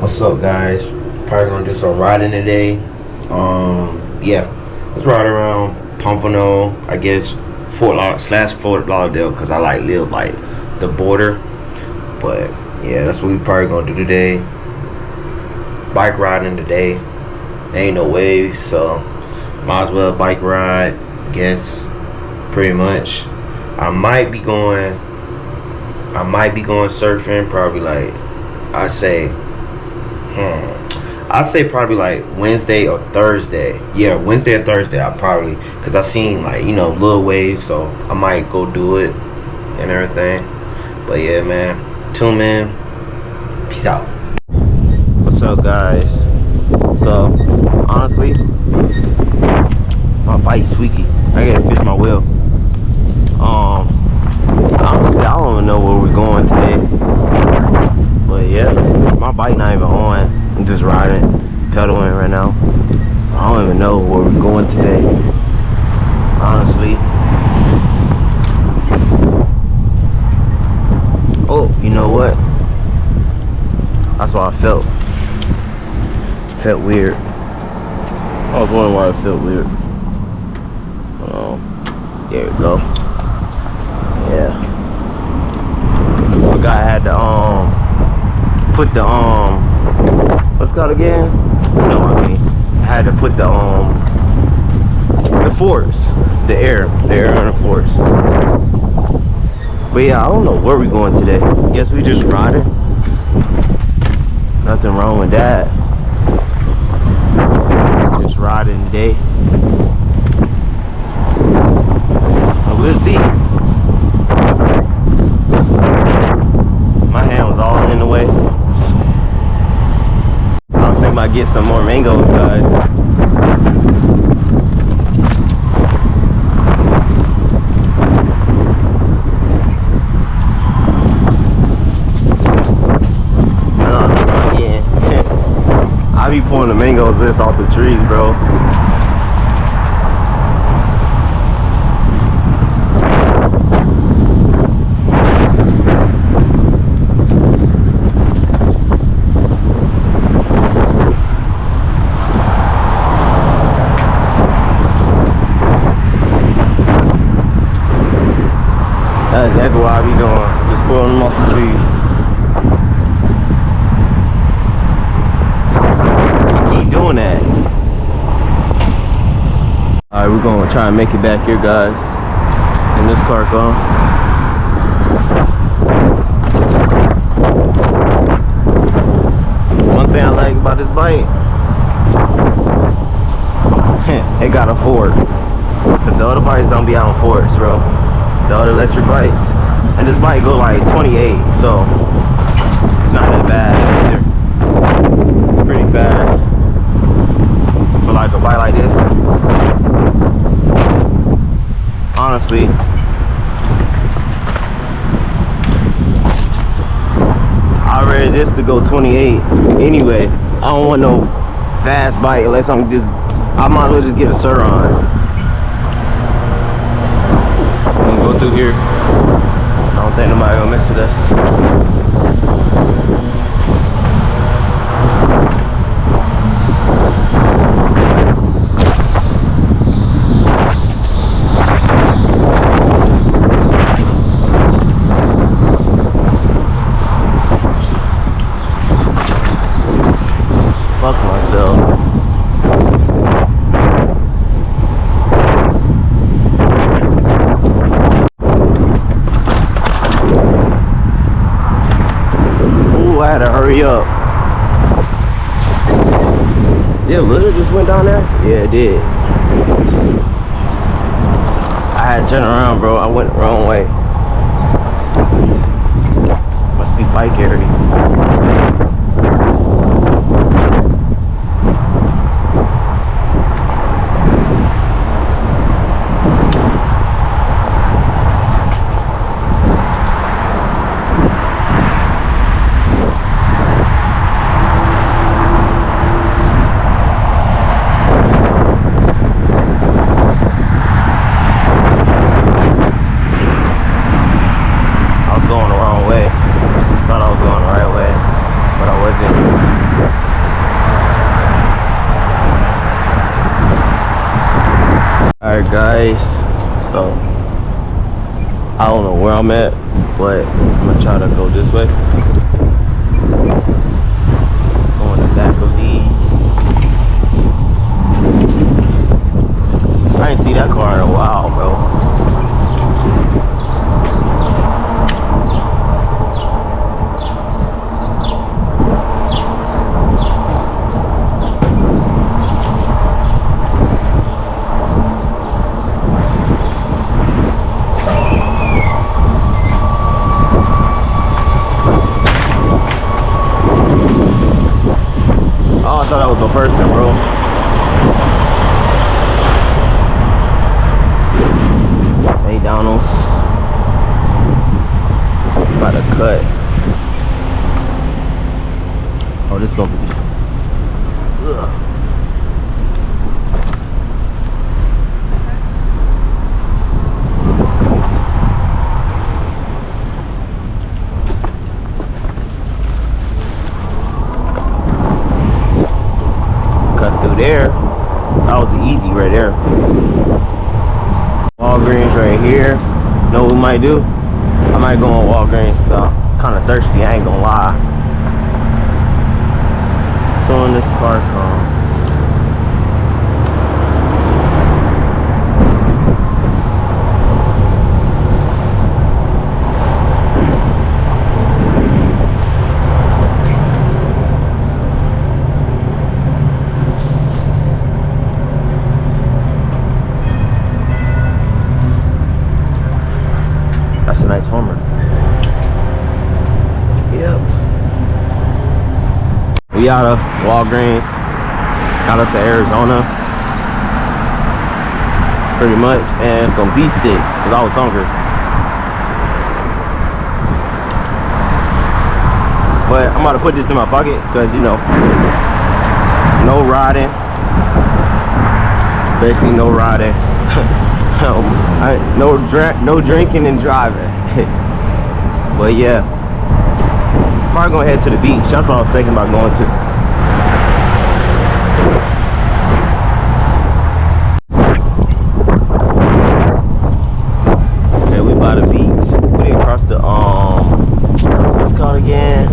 What's up, guys? Probably gonna do some riding today. Yeah, let's ride around Pompano, I guess Fort Lauderdale, because I live the border. But yeah, that's what we probably gonna do today. Bike riding today. There ain't no waves, so might as well bike ride. Guess pretty much. I might be going surfing. Probably I say probably Wednesday or Thursday. Yeah, Wednesday or Thursday. I probably, cause I seen little waves, so I might go do it and everything. But yeah, man, tune in. Peace out. What's up, guys? So honestly, my bike's squeaky. I gotta fix my wheel. Honestly, I don't even know where we're going today. But yeah, my bike not even on. I'm just riding, pedaling right now. I don't even know where we're going today, honestly. Oh, you know what? That's what I felt. Felt weird. I was wondering why it felt weird. There we go. Yeah. The guy had to put the what's it called again? You know what I mean? I had to put the force, the air on the force. But yeah, I don't know where we're going today. Guess we just riding. Nothing wrong with that. Just riding today. But we'll see. My hand was all in the way. I was thinking about getting some more mangoes, guys. I be pulling the mangoes this off the trees, bro. That's exactly what I be doing. Just pulling them off the trees. Keep doing that. Alright, we're gonna try and make it back here, guys. In this car car. One thing I like about this bike, it got a fork. But the other bikes don't be out on forks, bro. The other electric bikes, and this bike go 28, so it's not that bad either. It's pretty fast for a bike like this. Honestly, I read this to go 28 anyway. I don't want no fast bike unless I might as well just get a Sur-on. Go through here. I don't think nobody gonna mess with us. Fuck myself. I had to hurry up. Yeah, literally just went down there? Yeah, it did. I had to turn around, bro. I went the wrong way. Must be bike area. Thought I was going the right way. guys. So I don't know where I'm at, but I'm gonna try to go this way. On the back of these. I ain't see that car in a while, bro. I thought that was a person, bro. Hey, Donalds. About to cut. Oh, this gonna be. Ugh. There, that was easy right there. Walgreens right here. You know what we might do? I might go on Walgreens because I'm kind of thirsty. I ain't gonna lie. So when this car comes, that's a nice Homer. Yep. We out of Walgreens. Got us to Arizona. Pretty much. And some beef sticks because I was hungry. But I'm about to put this in my pocket because, you know, no riding. Basically no riding. No drinking and driving. But yeah, probably gonna head to the beach. That's what I was thinking about going to. Okay, we by the beach. We didn't cross the what's it called again?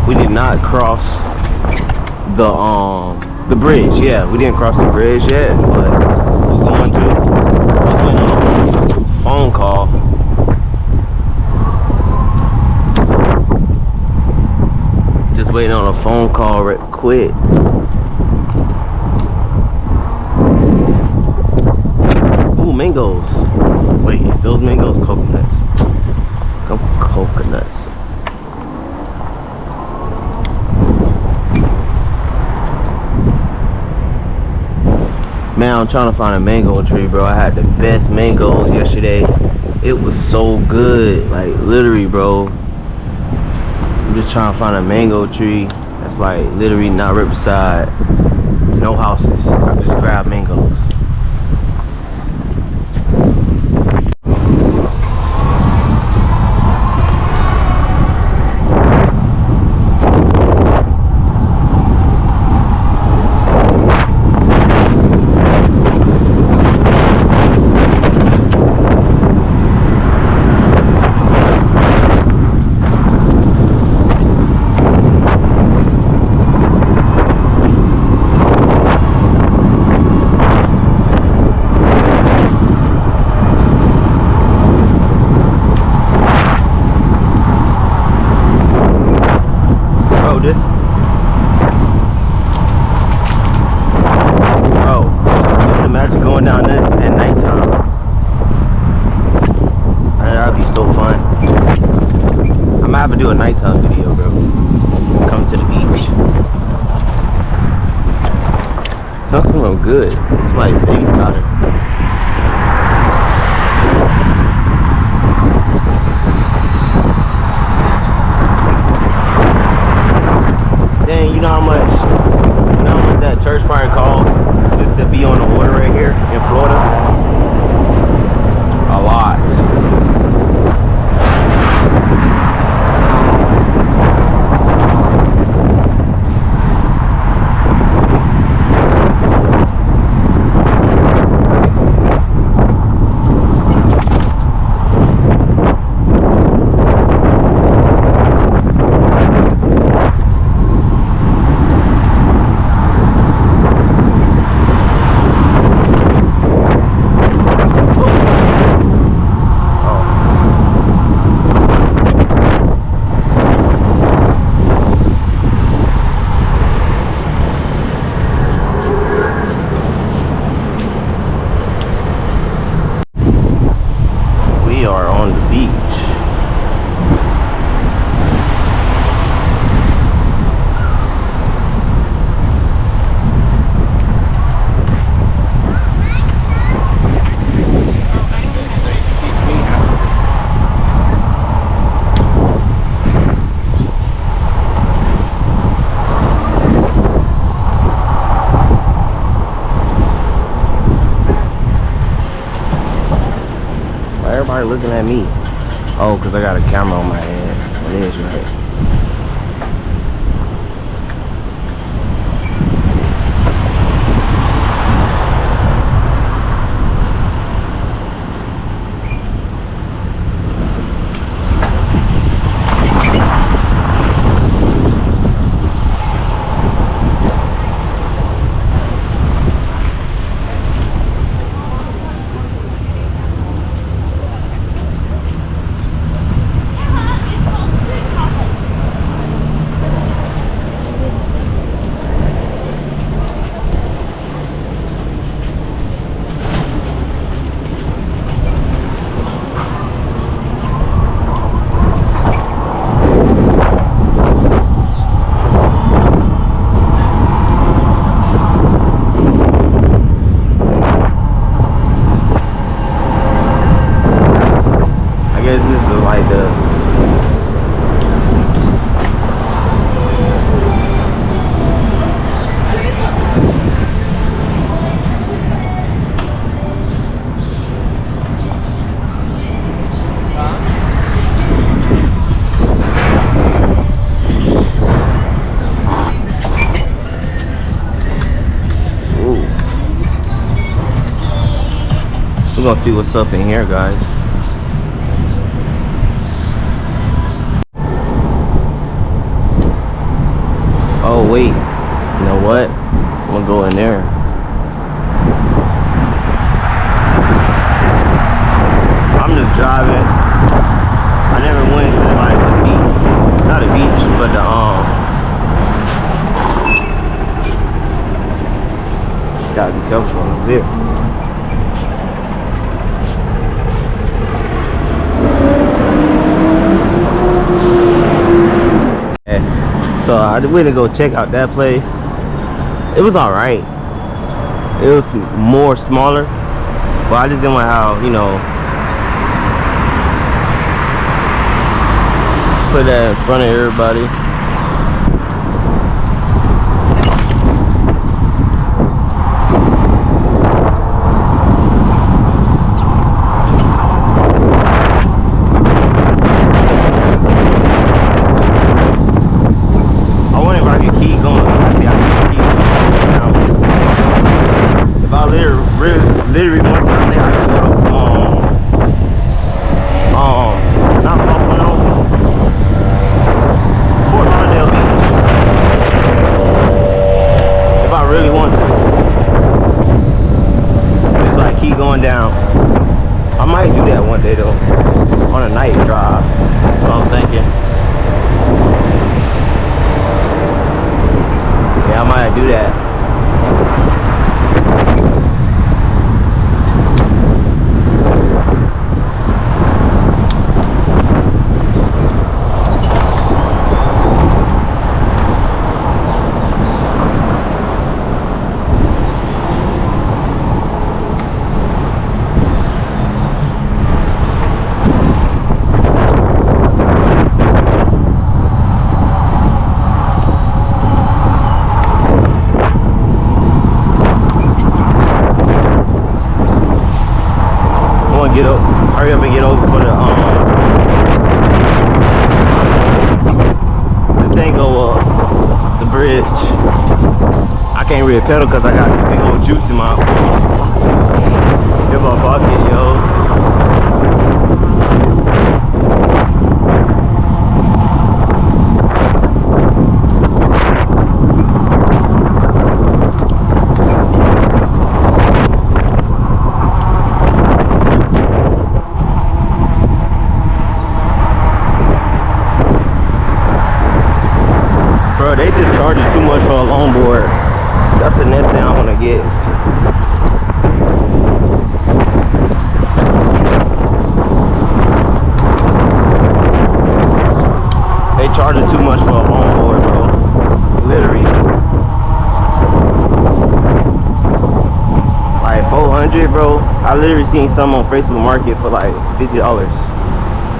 We did not cross the bridge. Yeah, we didn't cross the bridge yet, but we're going to. I was waiting on a phone call. Just waiting on a phone call right quick. Ooh, mangoes. Wait, those mangoes coconuts. Coconuts. Man, I'm trying to find a mango tree, bro. I had the best mangoes yesterday. It was so good. Like, literally, bro. I'm just trying to find a mango tree that's like literally not right beside no houses. I just grab mangoes. Do a nighttime video, bro. Come to the beach. Something smells good. It's like baby powder. Dang, you know how much that church party costs just to be on the water right here in Florida? A lot. looking at me? Oh, because I got a camera on my head. It is right. We're gonna see what's up in here, guys. Oh wait, you know what? I'm gonna go in there. I'm just driving. I never went to like the beach. Not a beach, but the gotta be careful up there. So I went to go check out that place. It was all right. It was more smaller, but I just didn't want how, you know, put that in front of everybody. Literally one time I had to go to not pompano, Fort Lauderdale Beach. If I really want to. It's like keep going down. I might do that one day though. On a night drive. That's what I'm thinking. Yeah, I might do that. Hurry up and get over for the thing go up the bridge. I can't really pedal because I got this big old juice in my pocket, yo. Bro, they just charging too much for a longboard. That's the next thing I want to get. They charging too much for a longboard, bro. Literally. Like 400, bro. I literally seen some on Facebook Market for like $50,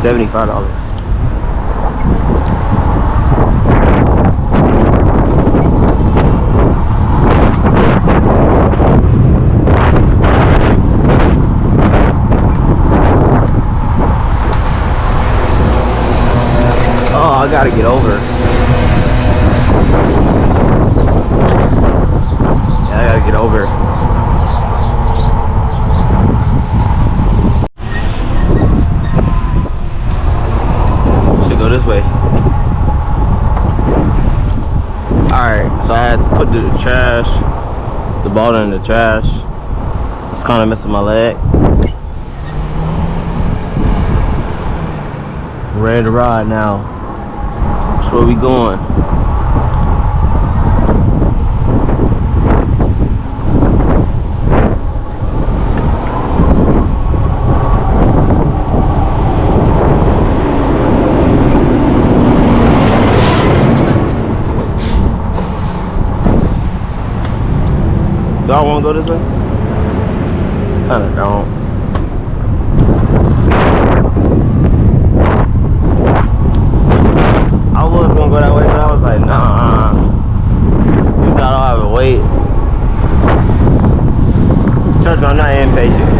$75. I gotta get over. Yeah, I gotta get over. Should go this way. Alright, so I had to put the trash, the bottle in the trash. It's kind of messing my leg. Ready to ride now. That's where we going. Y'all wanna go this way? Kinda don't. I was gonna go that way, but I was like, nah. You said I don't have to wait. Trust me, I'm not impatient.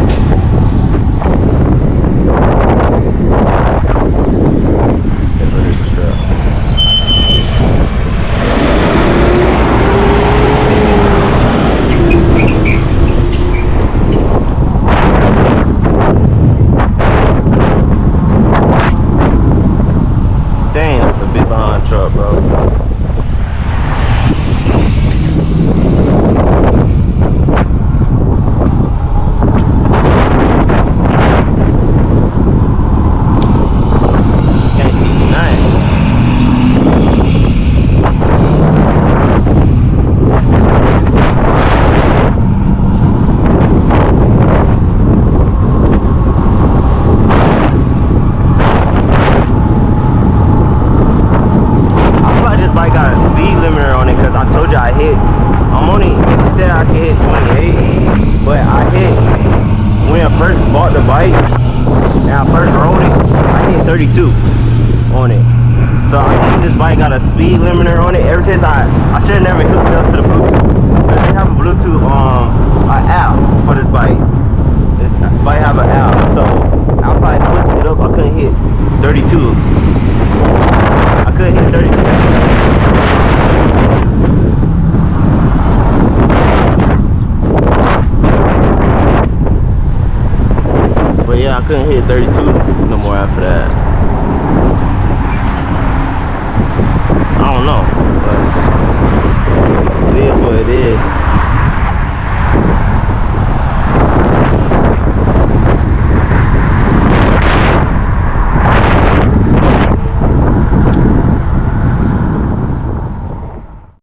Dang, that's a big behind truck, bro. Can't see nothing. I got a speed limiter on it because I told you I hit. I'm only, it said I could hit 28, but I hit, when I first bought the bike and I first rode it, I hit 32 on it. So I think this bike got a speed limiter on it. Ever since I should have never hooked it up to the Bluetooth. But they have a Bluetooth an app for this bike. This bike have an app. So after I hooked it up, I couldn't hit 32. I couldn't hit 32. But yeah, I couldn't hit 32 no more after that.